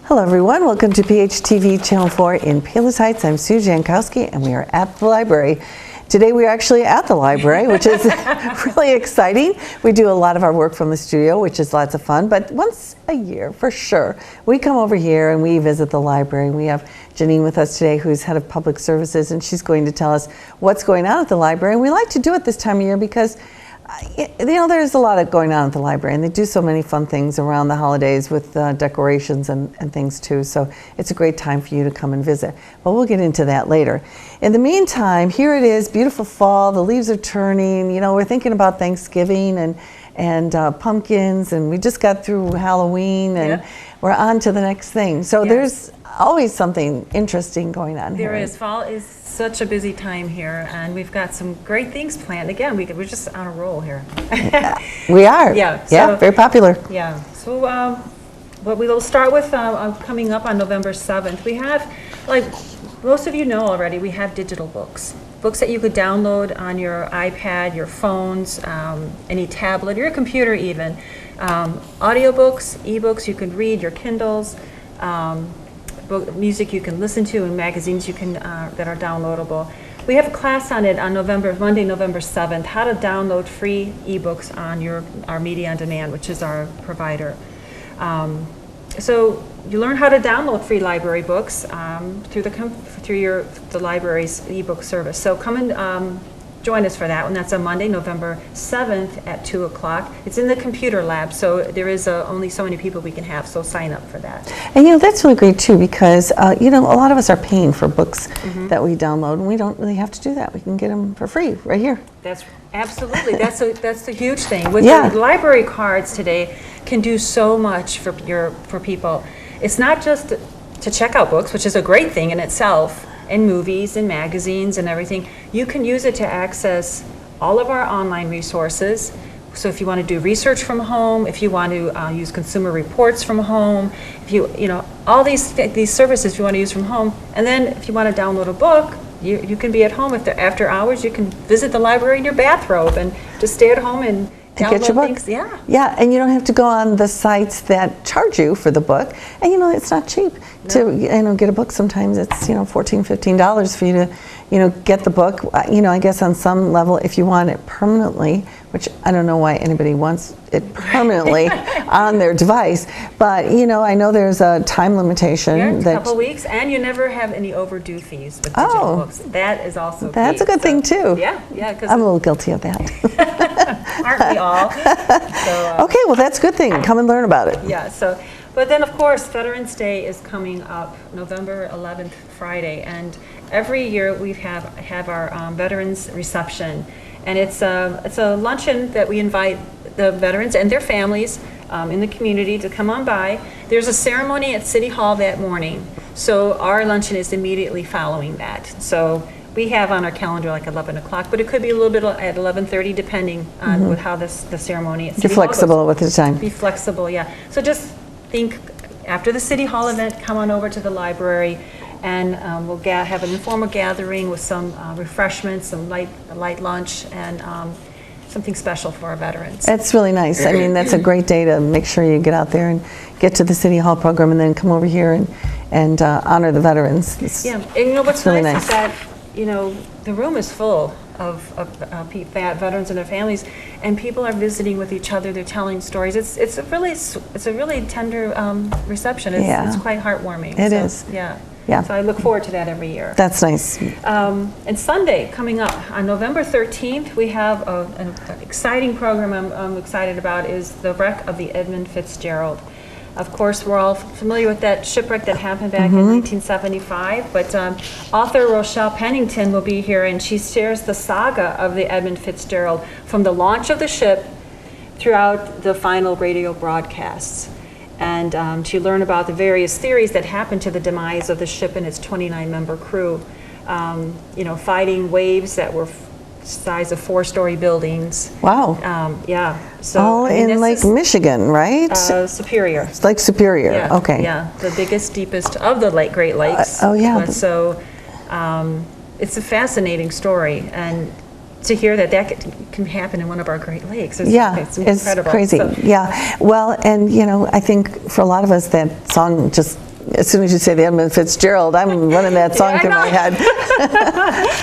Hello everyone, welcome to PHTV Channel 4 in Palos Heights. I'm Sue Jankowski and we are at the library. Today we are actually at the library, which is really exciting. We do a lot of our work from the studio, which is lots of fun, but once a year for sure, we come over here and we visit the library. We have Janine with us today, who's head of public services, and she's going to tell us what's going on at the library. And we like to do it this time of year because there's a lot going on at the library, and they do so many fun things around the holidays with decorations and things too. So it's a great time for you to come and visit. But we'll get into that later. In the meantime, here it is, beautiful fall. The leaves are turning. You know, we're thinking about Thanksgiving and pumpkins, and we just got through Halloween, and we're on to the next thing. So there's always something interesting going on here. There is. Fall is such a busy time here, and we've got some great things planned. Again, we're just on a roll here. We are. So, very popular. Yeah. So what we'll start with coming up on November 7th, we have, like most of you know already, we have digital books. Books that you could download on your iPad, your phones, any tablet, your computer even. Audiobooks, ebooks you can read, your Kindles. Music you can listen to, and magazines you can that are downloadable. We have a class on it on Monday, November 7th, how to download free ebooks on our Media on Demand, which is our provider. So you learn how to download free library books through the library's ebook service. So come and join us for that one. That's on Monday, November 7th at 2 o'clock. It's in the computer lab, so there is only so many people we can have, so sign up for that. And that's really great too, because a lot of us are paying for books that we download, and we don't really have to do that. We can get them for free right here. That's absolutely, that's the huge thing. With the library cards today can do so much for people. It's not just to check out books, which is a great thing in itself, and movies and magazines and everything. You can use it to access all of our online resources. So if you want to do research from home, if you want to use consumer reports from home, if all these services you want to use from home, and then if you want to download a book, you can be at home after hours. You can visit the library in your bathrobe and just stay at home and download get your book. Things. Yeah, and you don't have to go on the sites that charge you for the book. And it's not cheap to get a book. Sometimes it's $14, $15 for you to get the book. I guess on some level, if you want it permanently, which I don't know why anybody wants it permanently on their device, but I know there's a time limitation. Yeah, a couple weeks, and you never have any overdue fees with digital books. That is also that's a good thing too. Yeah, because I'm a little guilty of that. Aren't we all? So, okay, well that's a good thing. Come and learn about it. Yeah. So, but then of course Veterans Day is coming up, November 11th, Friday, and every year we have our veterans reception. And it's a luncheon that we invite the veterans and their families in the community to come on by. There's a ceremony at City Hall that morning, so our luncheon is immediately following that. So we have on our calendar like 11 o'clock, but it could be a little bit at 11:30 depending on with how the ceremony at City Hall goes. You're flexible with the time. Be flexible, yeah. So just think after the City Hall event, come on over to the library, and we'll have an informal gathering with some refreshments, some light lunch, and something special for our veterans. That's really nice. I mean, that's a great day to make sure you get out there and get to the City Hall program, and then come over here and honor the veterans. And what's really nice is that the room is full of veterans and their families, and people are visiting with each other. They're telling stories. It's a really tender reception. It's quite heartwarming. It is. Yeah. So I look forward to that every year. That's nice. And Sunday, coming up on November 13th, we have an exciting program I'm excited about, is the wreck of the Edmund Fitzgerald. Of course, we're all familiar with that shipwreck that happened back in 1975, but author Rochelle Pennington will be here, and she shares the saga of the Edmund Fitzgerald from the launch of the ship throughout the final radio broadcasts. And to learn about the various theories that happened to the demise of the ship and its 29-member crew, fighting waves that were size of 4-story buildings. Wow. So all in Lake Michigan, right? Superior. It's Lake Superior. Yeah. Okay. Yeah, the biggest, deepest of the Great Lakes. But so it's a fascinating story, and to hear that can happen in one of our Great Lakes. It's incredible. It's crazy. So, well, and I think for a lot of us that song just As soon as you say the Edmund Fitzgerald, I'm running that song Yeah, I through my know. head.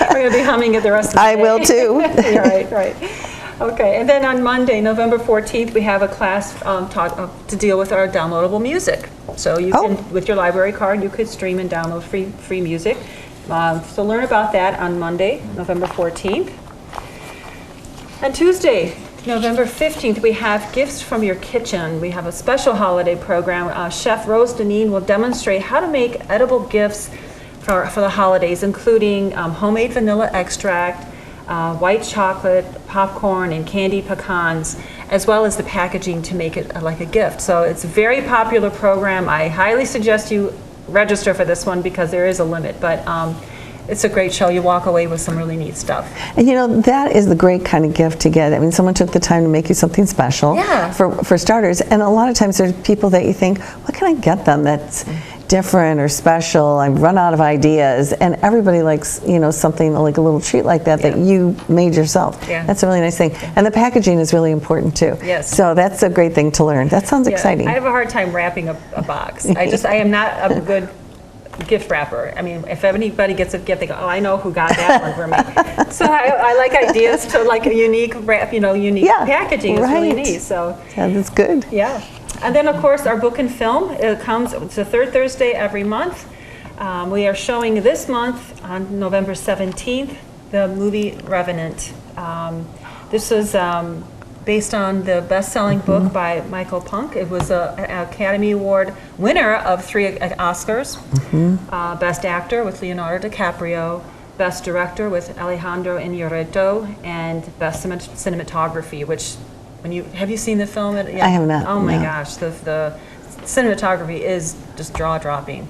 We're going to be humming it the rest of the day. I will too. Right. Okay, and then on Monday, November 14th, we have a class to deal with our downloadable music. So you can, with your library card, you could stream and download free music. So learn about that on Monday, November 14th. On Tuesday, November 15th, we have Gifts from Your Kitchen. We have a special holiday program. Chef Rose Deneen will demonstrate how to make edible gifts for the holidays, including homemade vanilla extract, white chocolate, popcorn, and candied pecans, as well as the packaging to make it like a gift. So it's a very popular program. I highly suggest you register for this one because there is a limit, but it's a great show. You walk away with some really neat stuff. And you know, that is the great kind of gift to get. I mean, someone took the time to make you something special for starters. And a lot of times there's people that you think, what can I get them that's different or special? I've run out of ideas. And everybody likes, you know, something like a little treat like that that you made yourself. That's a really nice thing. And the packaging is really important too. So that's a great thing to learn. That sounds exciting. I have a hard time wrapping a box. I am not a good gift wrapper. I mean, if anybody gets a gift, they go, oh, I know who got that one for me. So I like ideas to like a unique wrap, you know, unique packaging. It's really neat. So that's good. Yeah. And then of course our book and film, it's the third Thursday every month. We are showing this month on November 17th, the movie Revenant. This was based on the best-selling book by Michael Punk. It was an Academy Award winner of 3 Oscars. Best Actor with Leonardo DiCaprio, Best Director with Alejandro Inarritu, and Best Cinematography, which, have you seen the film? I have not. Oh my gosh, the cinematography is just jaw-dropping.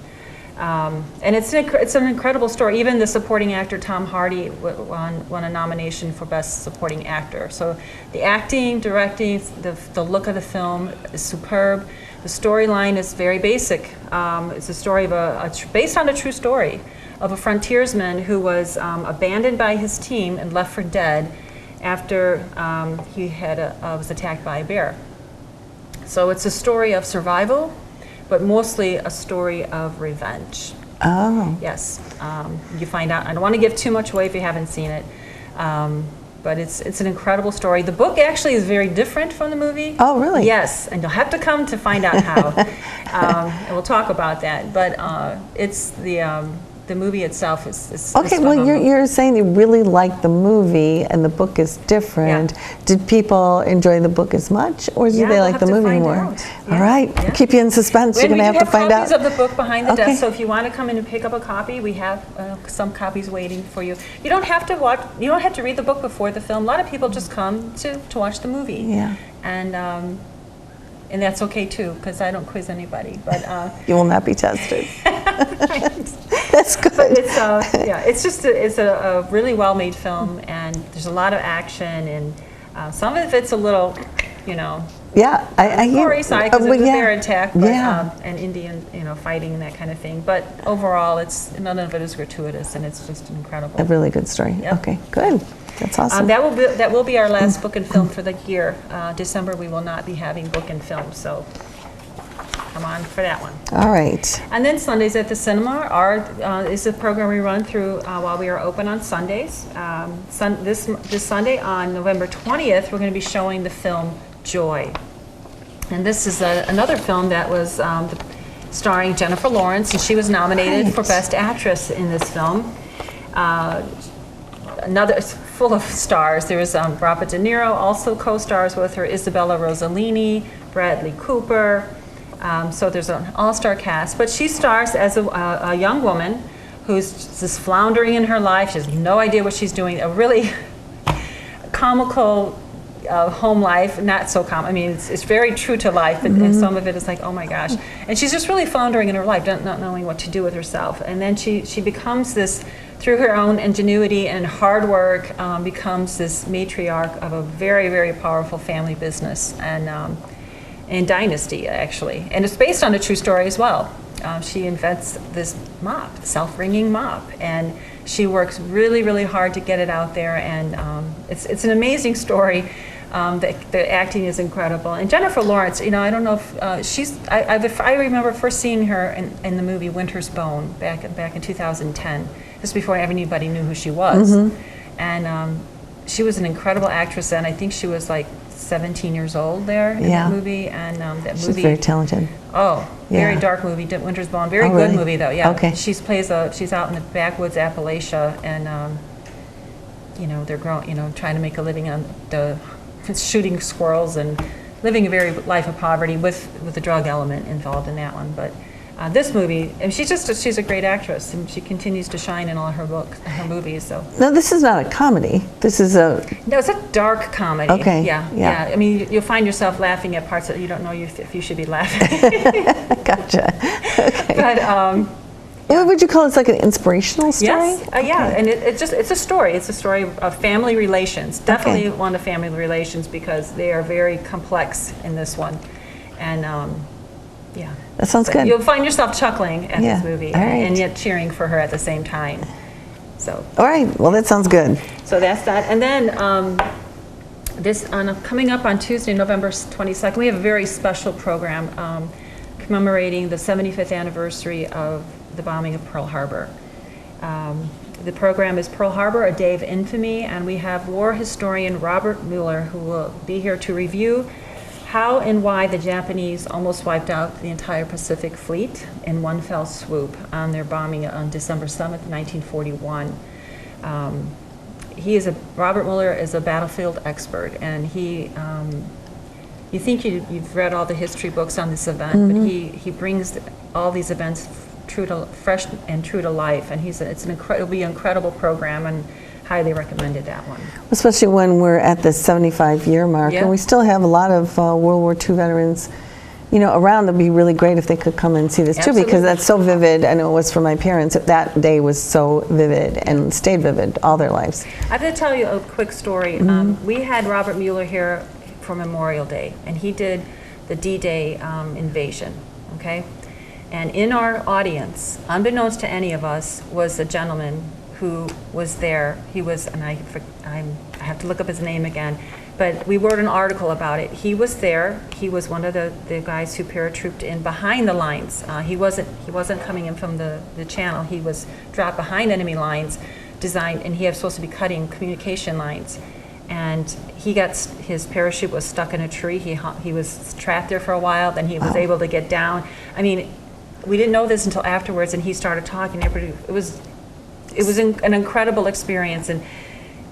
And it's an incredible story. Even the supporting actor Tom Hardy won a nomination for Best Supporting Actor. So the acting, directing, the look of the film is superb. The storyline is very basic. It's a story of based on a true story of a frontiersman who was abandoned by his team and left for dead after he was attacked by a bear. So it's a story of survival, but mostly a story of revenge. Oh. Yes. You find out. I don't want to give too much away if you haven't seen it, but it's an incredible story. The book actually is very different from the movie. Oh, really? Yes, and you'll have to come to find out how. And we'll talk about that. But it's the movie itself is okay. Well, you're saying you really like the movie, and the book is different. Did people enjoy the book as much, or did they like the movie more? All right, keep you in suspense. You're going to have to find out. We have copies of the book behind the desk, so if you want to come in and pick up a copy, we have some copies waiting for you. You don't have to watch. You don't have to read the book before the film. A lot of people just come to watch the movie. And that's okay too, because I don't quiz anybody. But you will not be tested. That's good. But it's a really well-made film, and there's a lot of action, and some of it's a little, you know. Yeah, I hear. Gory side because it's a bear attack, but, and Indian, you know, fighting and that kind of thing. But overall, none of it is gratuitous, and it's just incredible. A really good story. Okay, good. That's awesome. That will be our last book and film for the year. December we will not be having book and film, so come on for that one. All right. And then Sundays at the Cinema is a program we run through while we are open on Sundays. This Sunday on November 20th, we're going to be showing the film Joy. And this is another film that was starring Jennifer Lawrence, and she was nominated for Best Actress in this film. It's full of stars. There was Robert De Niro also co-stars with her, Isabella Rossellini, Bradley Cooper. So there's an all-star cast. But she stars as a young woman who's just floundering in her life. She has no idea what she's doing. A really comical home life, not so common. I mean, it's very true to life, and some of it is like, oh my gosh. And she's just really floundering in her life, not knowing what to do with herself. And then she becomes this, through her own ingenuity and hard work, becomes this matriarch of a very, very powerful family business and dynasty, actually. And it's based on a true story as well. She invents this mop, self-wringing mop, and she works really, really hard to get it out there. And it's an amazing story. The acting is incredible. And Jennifer Lawrence, you know, I don't know if I remember first seeing her in the movie Winter's Bone back in 2010, just before anybody knew who she was. And she was an incredible actress, and I think she was like 17 years old there in that movie. And that She's movie, very talented. Oh, very dark movie, Winter's Bone. Very good really? movie though. Yeah. Okay. She's out in the backwoods Appalachia, and you know, they're trying to make a living on the shooting squirrels and living a very life of poverty with the drug element involved in that one. But this movie, and she's a great actress, and she continues to shine in all her movies. So No, this is not a comedy. This is a... No, it's a dark comedy. Okay. Yeah. I mean, you'll find yourself laughing at parts that you don't know if you should be laughing. Gotcha. Okay. But what would you call it? It's like an inspirational story? yes, yeah, and it's a story. It's a story of family relations. Definitely one of family relations, because they are very complex in this one, and yeah. That sounds good. You'll find yourself chuckling at this movie, all right. and yet cheering for her at the same time. So. All right. Well, that sounds good. So that's that, and then coming up on Tuesday, November 22nd, we have a very special program commemorating the 75th anniversary of the bombing of Pearl Harbor. The program is Pearl Harbor, A Day of Infamy, and we have war historian Robert Mueller, who will be here to review how and why the Japanese almost wiped out the entire Pacific Fleet in one fell swoop on their bombing on December 7th, 1941. Robert Mueller is a battlefield expert, and you think you've read all the history books on this event, but he brings all these events fresh and true to life, and it'll be an incredible program, and highly recommended that one. Especially when we're at the 75-year mark, and we still have a lot of World War II veterans, you know, around. It'd be really great if they could come and see this too, because that's so vivid. I know it was for my parents. That day was so vivid and stayed vivid all their lives. I have to tell you a quick story. We had Robert Mueller here for Memorial Day, and he did the D-Day invasion. Okay. And in our audience, unbeknownst to any of us, was a gentleman who was there. He was, and I have to look up his name again, but we wrote an article about it. He was there. He was one of the guys who paratrooped in behind the lines. He wasn't coming in from the channel. He was dropped behind enemy lines, and he was supposed to be cutting communication lines. And his parachute was stuck in a tree. He was trapped there for a while. Then he was able to get down. I mean, we didn't know this until afterwards, and he started talking. It was an incredible experience, and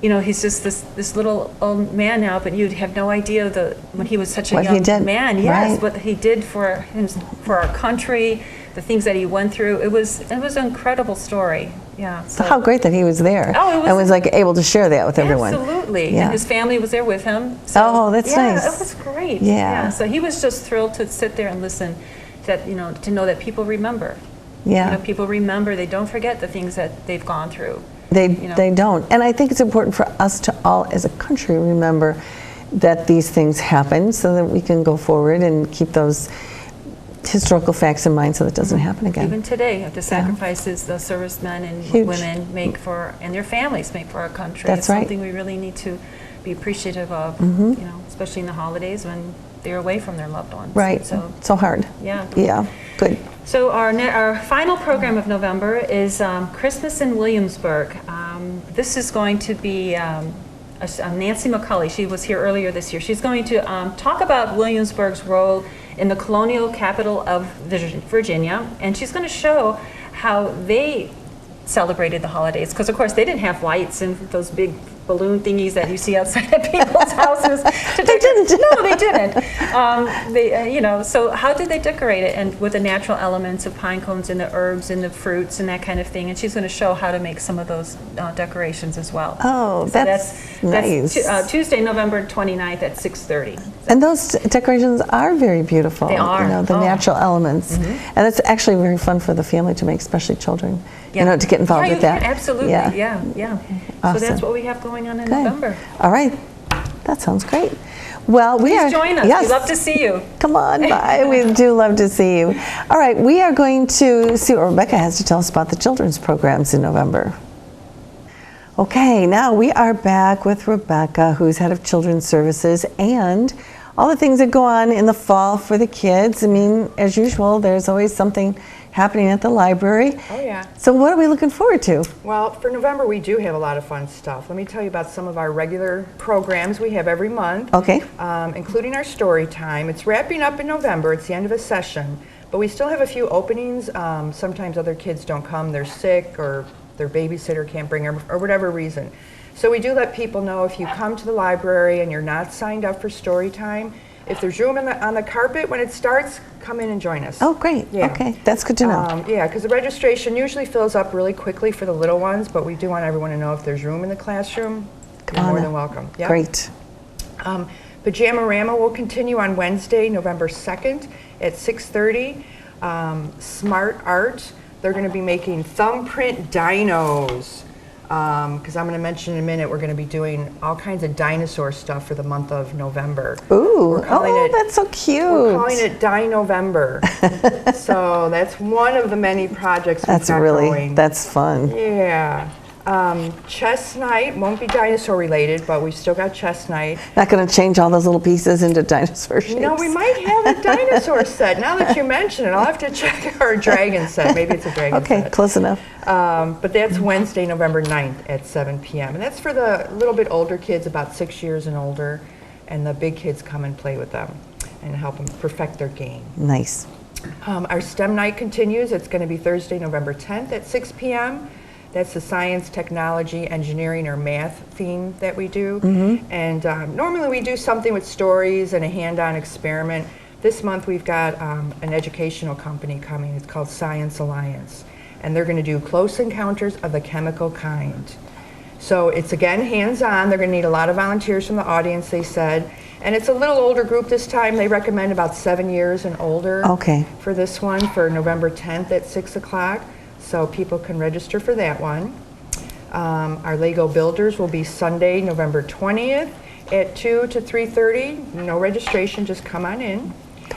you know, he's just this little old man now, but you'd have no idea when he was such a young man. Yes, right. What he did for our country, the things that he went through. It was an incredible story. Yeah. So how great that he was there and was like able to share that with everyone. Absolutely. Yeah. And his family was there with him. So, that's nice. Yeah, it was great. Yeah. So he was just thrilled to sit there and listen. To know that people remember. Yeah. You know, people remember. They don't forget the things that they've gone through. They don't. And I think it's important for us to all, as a country, remember that these things happen, so that we can go forward and keep those historical facts in mind, so that it doesn't happen again. Even today, the sacrifices the servicemen and women make and their families make for our country. That's right. Something we really need to be appreciative of. You know, especially in the holidays when they're away from their loved ones. Right. So hard. Yeah. Yeah. Good. So our final program of November is Christmas in Williamsburg. This is going to be Nancy McCulley. She was here earlier this year. She's going to talk about Williamsburg's role in the colonial capital of Virginia, and she's going to show how they celebrated the holidays, because of course they didn't have lights and those big balloon thingies that you see outside of people's houses. They didn't. No, they didn't. So how did they decorate it? And with the natural elements of pine cones and the herbs and the fruits and that kind of thing. And she's going to show how to make some of those decorations as well. Oh, so that's nice. That's Tuesday, November 29th at 6:30. And those decorations are very beautiful. They are. You know, the natural elements. And it's actually very fun for the family to make, especially children. Yeah. You know, to get involved with that. Absolutely. Yeah. Awesome. So that's what we have going on in November. All right. That sounds great. Well, Please join us. Yes. We'd love to see you. Come on by. We do love to see you. All right. We are going to see what Rebecca has to tell us about the children's programs in November. Okay, now we are back with Rebecca, who's head of Children's Services, and all the things that go on in the fall for the kids. I mean, as usual, there's always something happening at the library. Oh, yeah. So what are we looking forward to? Well, for November, we do have a lot of fun stuff. Let me tell you about some of our regular programs we have every month, Okay. including our story time. It's wrapping up in November. It's the end of a session, but we still have a few openings. Sometimes other kids don't come. They're sick or their babysitter can't bring them or whatever reason. So we do let people know if you come to the library and you're not signed up for story time, if there's room on the carpet when it starts, come in and join us. Oh, great. Yeah. Okay, that's good to know. Yeah, because the registration usually fills up really quickly for the little ones, but we do want everyone to know if there's room in the classroom, you're more than welcome. Yep. Great. Pajama-rama will continue on Wednesday, November 2nd at 6:30. Smart Art, they're going to be making thumbprint dinos. Because I'm going to mention in a minute, we're going to be doing all kinds of dinosaur stuff for the month of November. Ooh, that's so cute. We're calling it Dino-vember. So that's one of the many projects we've got going. That's fun. Yeah. Chess night won't be dinosaur related, but we've still got chess night. Not going to change all those little pieces into dinosaur shapes. No, we might have a dinosaur set. Now that you mention it, I'll have to check our dragon set. Maybe it's a dragon set. Okay, close enough. But that's Wednesday, November 9th at 7 p.m. And that's for the little bit older kids, about 6 years and older. And the big kids come and play with them and help them perfect their game. Nice. Our STEM night continues. It's going to be Thursday, November 10th at 6 p.m. That's the science, technology, engineering, or math theme that we do. And normally we do something with stories and a hand-on experiment. This month we've got an educational company coming. It's called Science Alliance. And they're going to do close encounters of the chemical kind. So it's, again, hands-on. They're going to need a lot of volunteers from the audience, they said. And it's a little older group this time. They recommend about 7 years and older for this one for November 10th at 6 o'clock. So people can register for that one. Our Lego Builders will be Sunday, November 20th at 2 to 3:30. No registration, just come on in.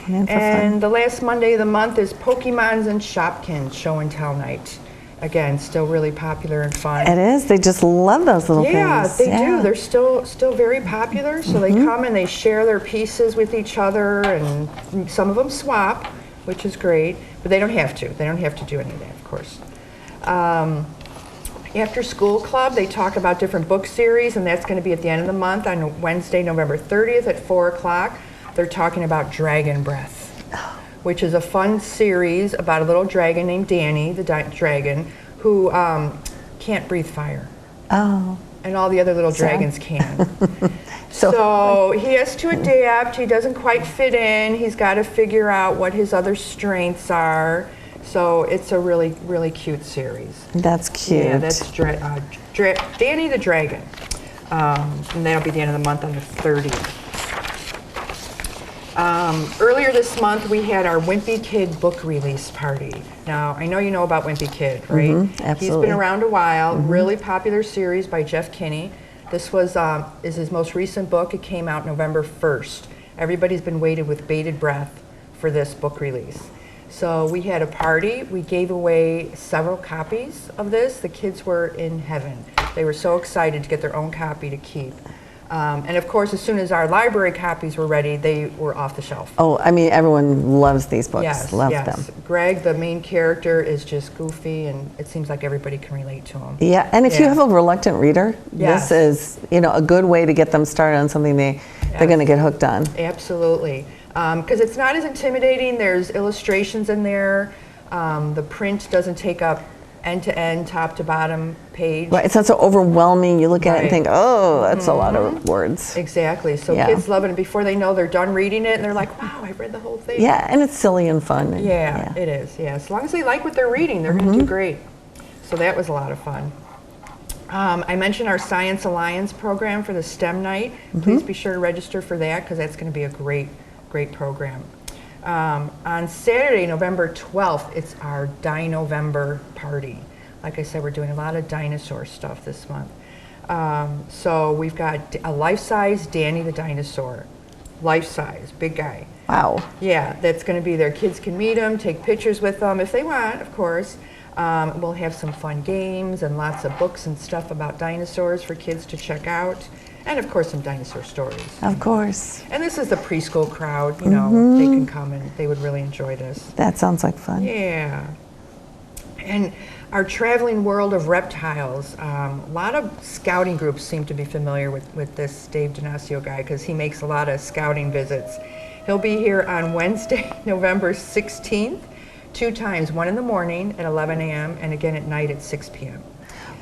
And the last Monday of the month is Pokemons and Shopkins Show and Tell Night. Again, still really popular and fun. It is. They just love those little things. Yeah, they do. They're still very popular. So they come and they share their pieces with each other, and some of them swap, which is great. But they don't have to. They don't have to do any of that, of course. After School Club, they talk about different book series, and that's going to be at the end of the month on Wednesday, November 30th at 4 o'clock. They're talking about Dragon Breath, which is a fun series about a little dragon named Danny, the dragon, who can't breathe fire. Oh. And all the other little dragons can. So he has to adapt. He doesn't quite fit in. He's got to figure out what his other strengths are. So it's a really, really cute series. That's cute. Yeah, that's Danny the Dragon. And that'll be the end of the month on the 30th. Earlier this month, we had our Wimpy Kid book release party. Now, I know you know about Wimpy Kid, right? Absolutely. He's been around a while. Really popular series by Jeff Kinney. This is his most recent book. It came out November 1st. Everybody's been waiting with bated breath for this book release. So we had a party. We gave away several copies of this. The kids were in heaven. They were so excited to get their own copy to keep. And of course, as soon as our library copies were ready, they were off the shelf. Oh, I mean, everyone loves these books. Yes, Love yes. them. Greg, the main character, is just goofy, and it seems like everybody can relate to him. Yeah, and if you have a reluctant reader, Yes. this is, a good way to get them started on something they're going to get hooked on. Absolutely. Because it's not as intimidating. There's illustrations in there. The print doesn't take up end-to-end, top-to-bottom page. Right, it's not so overwhelming. You look at it and Right. think, oh, that's a lot of words. Exactly. So kids love it, and before they know, they're done reading it, and they're like, wow, I read the whole thing. Yeah, and it's silly and fun. And, Yeah, it is. Yeah, as long as they like what they're reading, they're going to do great. So that was a lot of fun. I mentioned our Science Alliance program for the STEM night. Please be sure to register for that, because that's going to be a great program. On Saturday, November 12th, it's our Dino-vember party. Like I said, we're doing a lot of dinosaur stuff this month. So we've got a life-size Danny the dinosaur. Life-size, big guy. Wow. Yeah, that's going to be there. Kids can meet him, take pictures with them if they want, of course. We'll have some fun games and lots of books and stuff about dinosaurs for kids to check out. And of course, some dinosaur stories. Of course. And this is the preschool crowd, you know, they can come and they would really enjoy this. That sounds like fun. Yeah. And our traveling world of reptiles, a lot of scouting groups seem to be familiar with this Dave Donacio guy because he makes a lot of scouting visits. He'll be here on Wednesday, November 16th, 2 times, one in the morning at 11 a.m. and again at night at 6 p.m.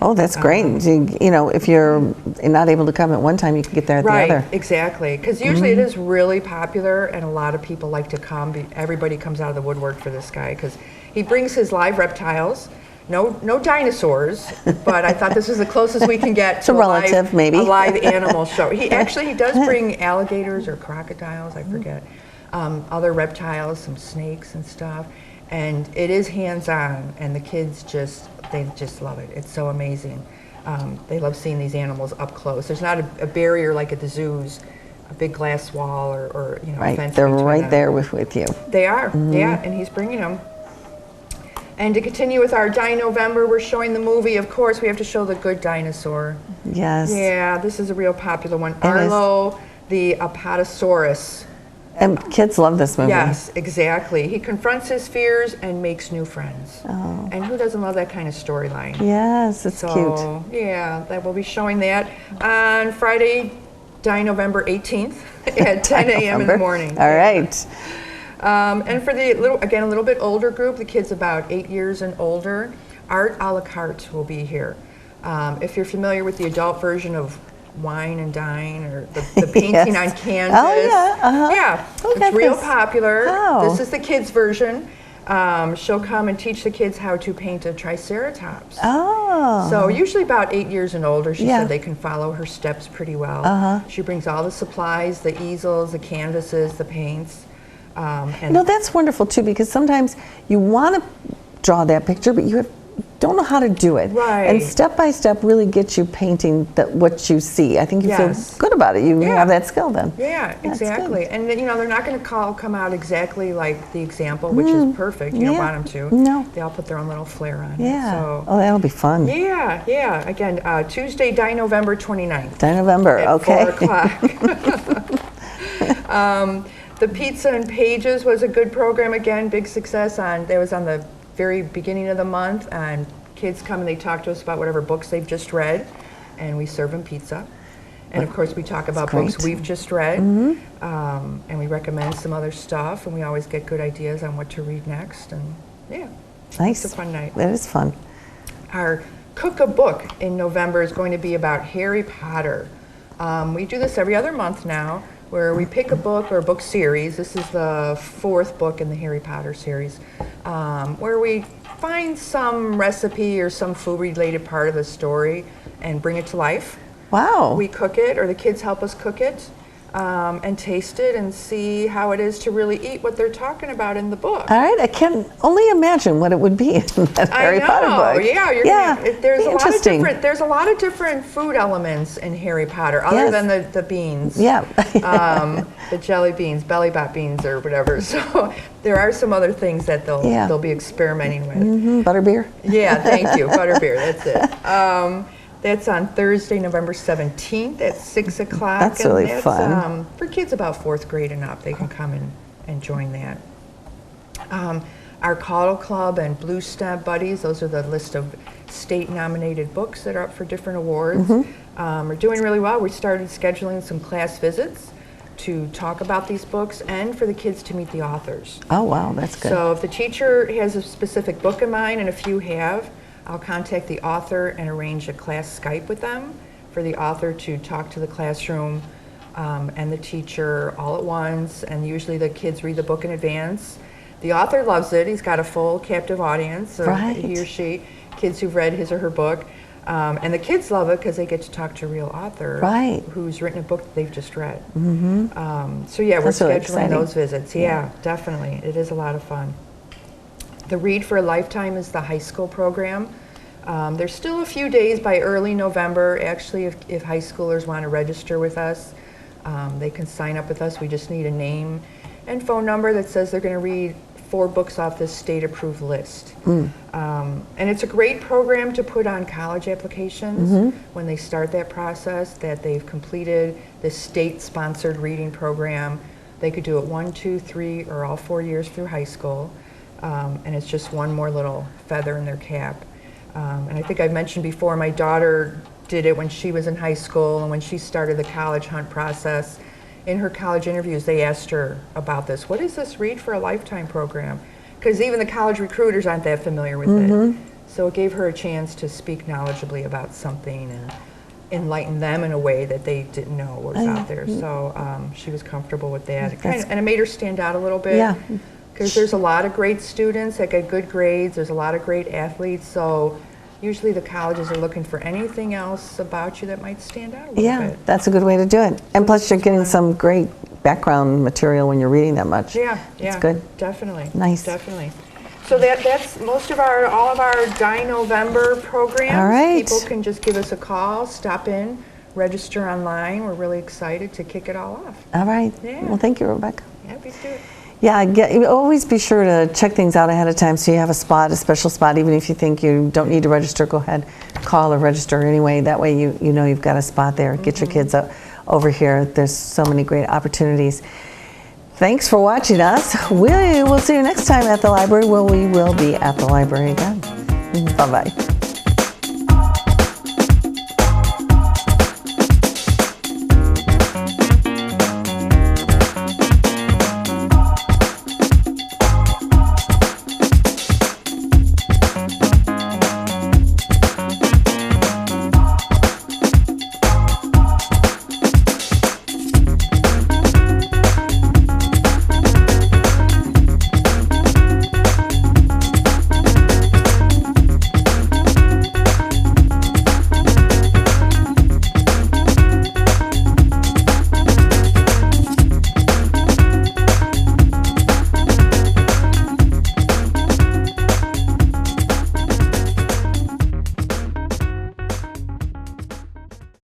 Oh, that's great. You know, if you're not able to come at one time, you can get there at the other. Right, exactly. Because usually it is really popular and a lot of people like to come. Everybody comes out of the woodwork for this guy because he brings his live reptiles. No dinosaurs, but I thought this was the closest we can get to a relative, maybe. A live animal show. He does bring alligators or crocodiles, I forget, other reptiles, some snakes and stuff. And it is hands-on, and the kids they just love it. It's so amazing. They love seeing these animals up close. There's not a barrier like at the zoos, a big glass wall or you know, Right, fence they're between right them. there with you. They are, yeah, and he's bringing them. And to continue with our Dino-Vember, we're showing the movie. Of course, we have to show The Good Dinosaur. Yes. Yeah, this is a real popular one. is. Arlo, the Apatosaurus. And kids love this movie. Yes, exactly. He confronts his fears and makes new friends. Oh. And who doesn't love that kind of storyline? Yes, it's cute. So, yeah, that we'll be showing that on Friday, Dino-Vember 18th at 10 a.m. in the morning. All right. And for the a little bit older group, the kids about 8 years and older, Art a la carte will be here. If you're familiar with the adult version of Wine and Dine or the painting Yes. on canvas. Oh, yeah. Uh-huh. Yeah, Look at it's real this. popular. Oh. This is the kids' version. She'll come and teach the kids how to paint a triceratops. Oh. So usually about 8 years and older, she Yeah. said they can follow her steps pretty well. Uh-huh. She brings all the supplies, the easels, the canvases, the paints. And You know, that's wonderful too, because sometimes you want to draw that picture, but you don't know how to do it. Right. And step by step really gets you painting what you see. I think you Yes. feel good about it. You Yeah. have that skill then. yeah, That's exactly. good. And you know, they're not going to come out exactly like the example, which is perfect. You don't Yeah. want them to. No. They all put their own little flair on it. Yeah. So. Oh, that'll be fun. Yeah. Again, Tuesday, November 29th. November. At Okay. 4 o'clock. The Pizza and Pages was a good program again, big success. That was on the very beginning of the month, and kids come and they talk to us about whatever books they've just read, and we serve them pizza. And of course, we talk about books great. we've just read, and we recommend some other stuff, and we always get good ideas on what to read next. And yeah, Nice. it's a fun night. That is fun. Our Cook a Book in November is going to be about Harry Potter. We do this every other month now, where we pick a book or a book series. This is the 4th book in the Harry Potter series, where we find some recipe or some food-related part of the story and bring it to life. Wow. We cook it, or the kids help us cook it, and taste it and see how it is to really eat what they're talking about in the book. All right. I can only imagine what it would be in that Harry Potter book. Yeah, there's a lot of different food elements in Harry Potter, other Yes. than the beans. Yeah. The jelly beans, belly bot beans, or whatever. So there are some other things that they'll be experimenting with. Butterbeer. Yeah, thank you, butterbeer. That's it. That's on Thursday, November 17th at 6 o'clock. That's and really fun. For kids about 4th grade and up, they can come and join that. Our Caudle Club and Blue Stamp Buddies, those are the list of state-nominated books that are up for different awards. We're doing really well. We started scheduling some class visits to talk about these books and for the kids to meet the authors. Oh, wow. That's good. So if the teacher has a specific book in mind, and a few have, I'll contact the author and arrange a class Skype with them for the author to talk to the classroom and the teacher all at once, and usually the kids read the book in advance. The author loves it. He's got a full captive audience, Right. he or she, kids who've read his or her book. And the kids love it because they get to talk to a real author Right. who's written a book that they've just read. So yeah, we're That's really scheduling exciting. those visits. Yeah, definitely. It is a lot of fun. The Read for a Lifetime is the high school program. There's still a few days by early November. Actually, if high schoolers want to register with us, they can sign up with us. We just need a name and phone number that says they're going to read 4 books off this state-approved list. And it's a great program to put on college applications when they start that process, that they've completed this state-sponsored reading program. They could do it 1, 2, 3, or all 4 years through high school. And it's just one more little feather in their cap. And I think I've mentioned before, my daughter did it when she was in high school, and when she started the college hunt process. In her college interviews, they asked her about this. What is this Read for a Lifetime program? Because even the college recruiters aren't that familiar with it. So it gave her a chance to speak knowledgeably about something and enlighten them in a way that they didn't know was out there. So she was comfortable with that. And it made her stand out a little bit. Yeah. Because there's a lot of great students that get good grades. There's a lot of great athletes. So usually the colleges are looking for anything else about you that might stand out a little Yeah, bit. that's a good way to do it. And plus you're getting some great background material when you're reading that much. Yeah, It's good. Definitely. Nice. Definitely. So that's all of our Die November programs. All right. People can just give us a call, stop in, register online. We're really excited to kick it all off. All right. Yeah. Well, thank you, Rebecca. Happy to do it. Yeah, always be sure to check things out ahead of time so you have a spot, a special spot. Even if you think you don't need to register, go ahead, call or register anyway. That way you know you've got a spot there. Get your kids over here. There's so many great opportunities. Thanks for watching us. We will see you next time at the library. We will be at the library again. Bye-bye.